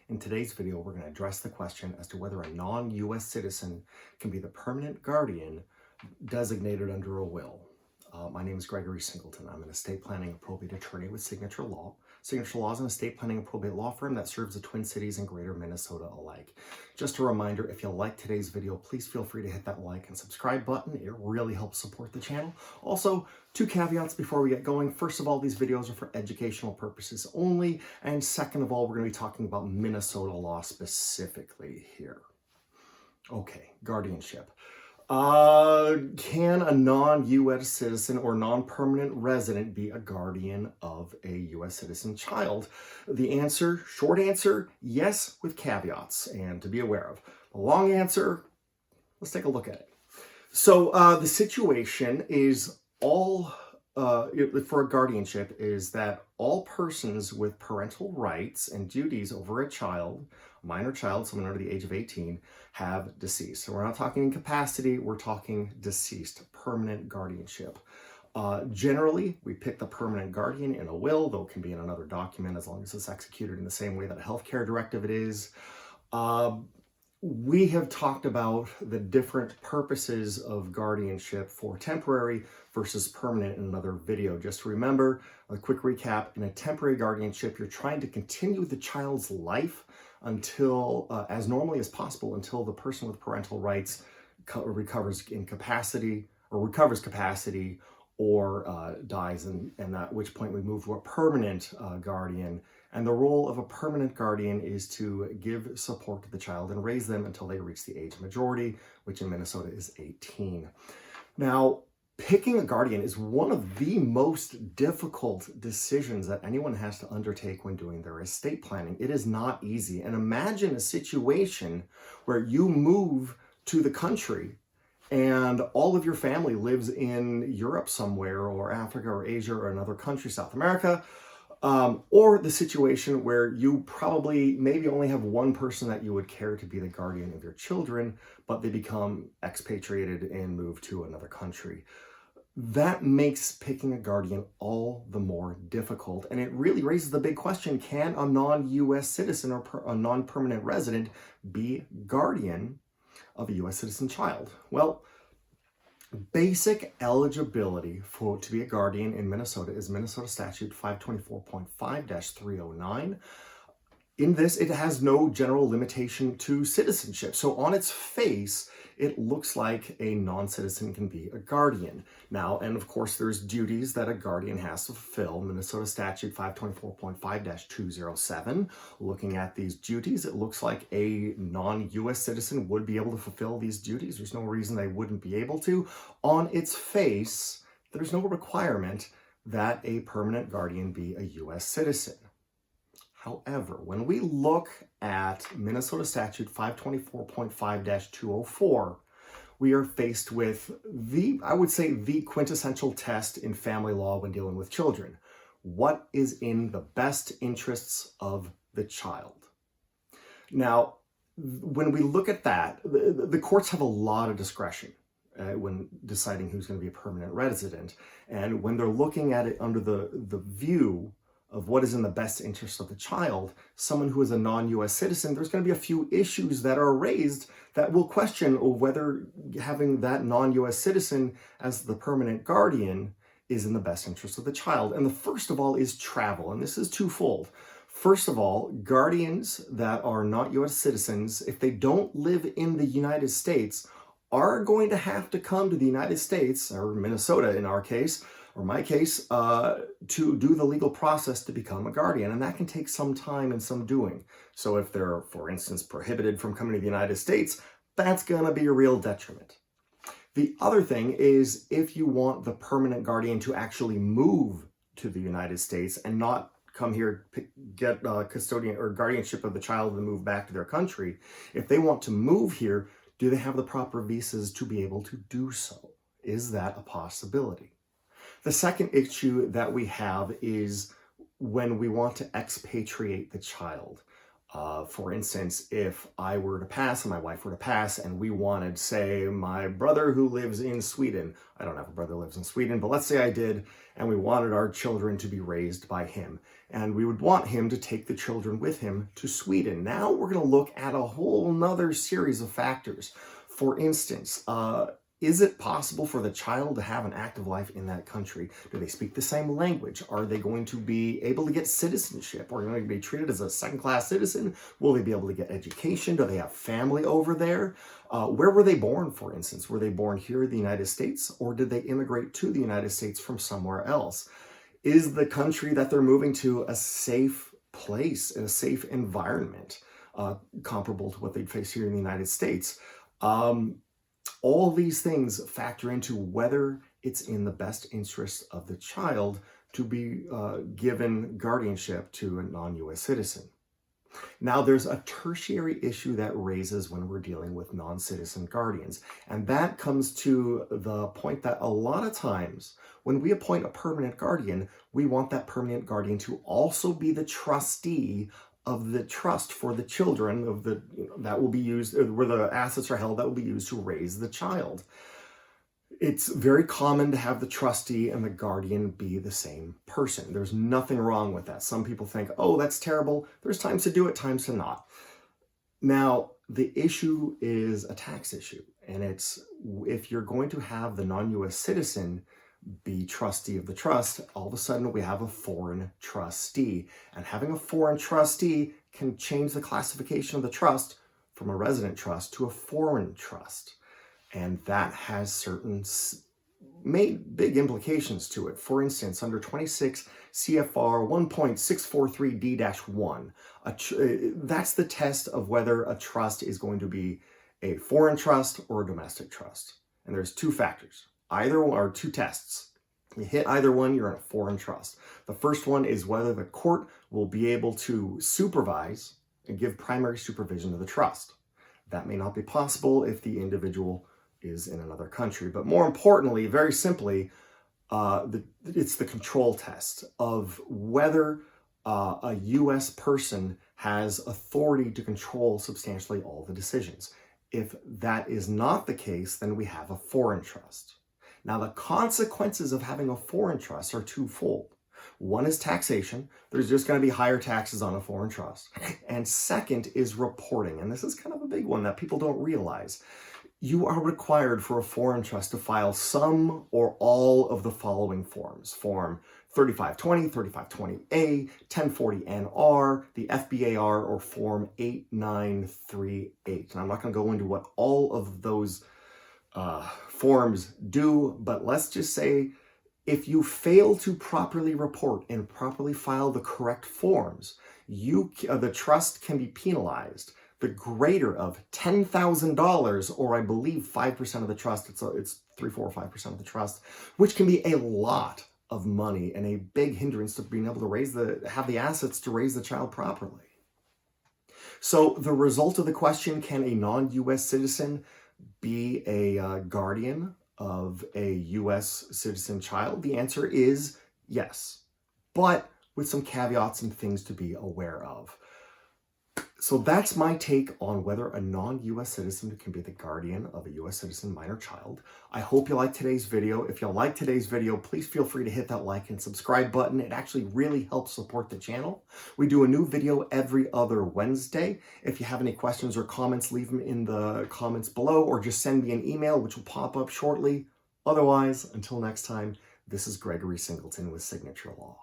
In today's video, we're going to address the question as to whether a non-US citizen can be the permanent guardian designated under a will. My name is Gregory Singleton. I'm an estate planning and probate attorney with Signature Law. Signature Law is an estate planning and probate law firm that serves the Twin Cities and Greater Minnesota alike. Just a reminder, if you like today's video, please feel free to hit that like and subscribe button. It really helps support the channel. Also, two caveats before we get going. First of all, these videos are for educational purposes only. And second of all, we're going to be talking about Minnesota law specifically here. Okay, guardianship. Can a non-U.S. citizen or non-permanent resident be a guardian of a U.S. citizen child? The answer, short answer, yes, with caveats and to be aware of. The long answer, let's take a look at it. So the situation is for a guardianship is that all persons with parental rights and duties over a child, a minor child, someone under the age of 18, have deceased. So we're not talking incapacity, we're talking deceased, permanent guardianship. Generally, we pick the permanent guardian in a will, though it can be in another document as long as it's executed in the same way that a healthcare directive it is. We have talked about the different purposes of guardianship for temporary versus permanent in another video. Just remember, a quick recap, in a temporary guardianship, you're trying to continue the child's life until, as normally as possible, until the person with parental rights recovers capacity or dies, and at which point we move to a permanent guardian. And the role of a permanent guardian is to give support to the child and raise them until they reach the age of majority, which in Minnesota is 18. Now, picking a guardian is one of the most difficult decisions that anyone has to undertake when doing their estate planning. It is not easy. And imagine a situation where you move to the country and all of your family lives in Europe somewhere, or Africa or Asia or another country, South America, or the situation where you probably maybe only have one person that you would care to be the guardian of your children, but they become expatriated and move to another country. That makes picking a guardian all the more difficult. And it really raises the big question, can a non-US citizen or a non-permanent resident be guardian of a U.S. citizen child? Well, basic eligibility to be a guardian in Minnesota is Minnesota Statute 524.5-309. In this, it has no general limitation to citizenship. So on its face, it looks like a non-citizen can be a guardian. Now, and of course, there's duties that a guardian has to fulfill. Minnesota Statute 524.5-207. Looking at these duties, it looks like a non-U.S. citizen would be able to fulfill these duties. There's no reason they wouldn't be able to. On its face, there's no requirement that a permanent guardian be a U.S. citizen. However, when we look at Minnesota Statute 524.5-204, we are faced with the quintessential test in family law when dealing with children. What is in the best interests of the child? Now, when we look at that, the courts have a lot of discretion when deciding who's going to be a permanent resident. And when they're looking at it under the view of what is in the best interest of the child, someone who is a non-U.S. citizen, there's going to be a few issues that are raised that will question whether having that non-U.S. citizen as the permanent guardian is in the best interest of the child. And the first of all is travel, and this is twofold. First of all, guardians that are not U.S. citizens, if they don't live in the United States, are going to have to come to the United States, or Minnesota in our case, or my case, to do the legal process to become a guardian. And that can take some time and some doing. So if they're, for instance, prohibited from coming to the United States, that's going to be a real detriment. The other thing is, if you want the permanent guardian to actually move to the United States and not come here, get custodian or guardianship of the child and move back to their country, if they want to move here, do they have the proper visas to be able to do so? Is that a possibility? The second issue that we have is when we want to expatriate the child. For instance, if I were to pass and my wife were to pass and we wanted, say, my brother who lives in Sweden, I don't have a brother who lives in Sweden, but let's say I did, and we wanted our children to be raised by him, and we would want him to take the children with him to Sweden. Now we're going to look at a whole nother series of factors. For instance, is it possible for the child to have an active life in that country? Do they speak the same language? Are they going to be able to get citizenship? Are they going to be treated as a second-class citizen? Will they be able to get education? Do they have family over there? Where were they born, for instance? Were they born here in the United States, or did they immigrate to the United States from somewhere else? Is the country that they're moving to a safe place, a safe environment, comparable to what they'd face here in the United States? All these things factor into whether it's in the best interest of the child to be given guardianship to a non-U.S. citizen. Now, there's a tertiary issue that raises when we're dealing with non-citizen guardians, and that comes to the point that a lot of times when we appoint a permanent guardian, we want that permanent guardian to also be the trustee of the trust for the children of the that will be used, where the assets are held, that will be used to raise the child. It's very common to have the trustee and the guardian be the same person. There's nothing wrong with that. Some people think, oh, that's terrible. There's times to do it, times to not. Now, the issue is a tax issue, and it's if you're going to have the non-U.S. citizen be trustee of the trust, all of a sudden we have a foreign trustee. And having a foreign trustee can change the classification of the trust from a resident trust to a foreign trust. And that has certain big implications to it. For instance, under 26 CFR 1.643D-1, that's the test of whether a trust is going to be a foreign trust or a domestic trust. And there's two factors. Either one, or two tests. You hit either one, you're in a foreign trust. The first one is whether the court will be able to supervise and give primary supervision to the trust. That may not be possible if the individual is in another country. But more importantly, very simply, it's the control test of whether a U.S. person has authority to control substantially all the decisions. If that is not the case, then we have a foreign trust. Now, the consequences of having a foreign trust are twofold. One is taxation. There's just going to be higher taxes on a foreign trust. And second is reporting. And this is kind of a big one that people don't realize. You are required for a foreign trust to file some or all of the following forms. Form 3520, 3520A, 1040NR, the FBAR, or Form 8938. And I'm not going to go into what all of those forms do, but let's just say if you fail to properly report and properly file the correct forms, the trust can be penalized the greater of $10,000, or I believe 5% of the trust. It's 3, 4, or 5% of the trust, which can be a lot of money and a big hindrance to being able to have the assets to raise the child properly. So the result of the question, can a non-U.S. citizen be a guardian of a U.S. citizen child? The answer is yes, but with some caveats and things to be aware of. So that's my take on whether a non-U.S. citizen can be the guardian of a U.S. citizen minor child. I hope you liked today's video. If you like today's video, please feel free to hit that like and subscribe button. It actually really helps support the channel. We do a new video every other Wednesday. If you have any questions or comments, leave them in the comments below, or just send me an email, which will pop up shortly. Otherwise, until next time, this is Gregory Singleton with Signature Law.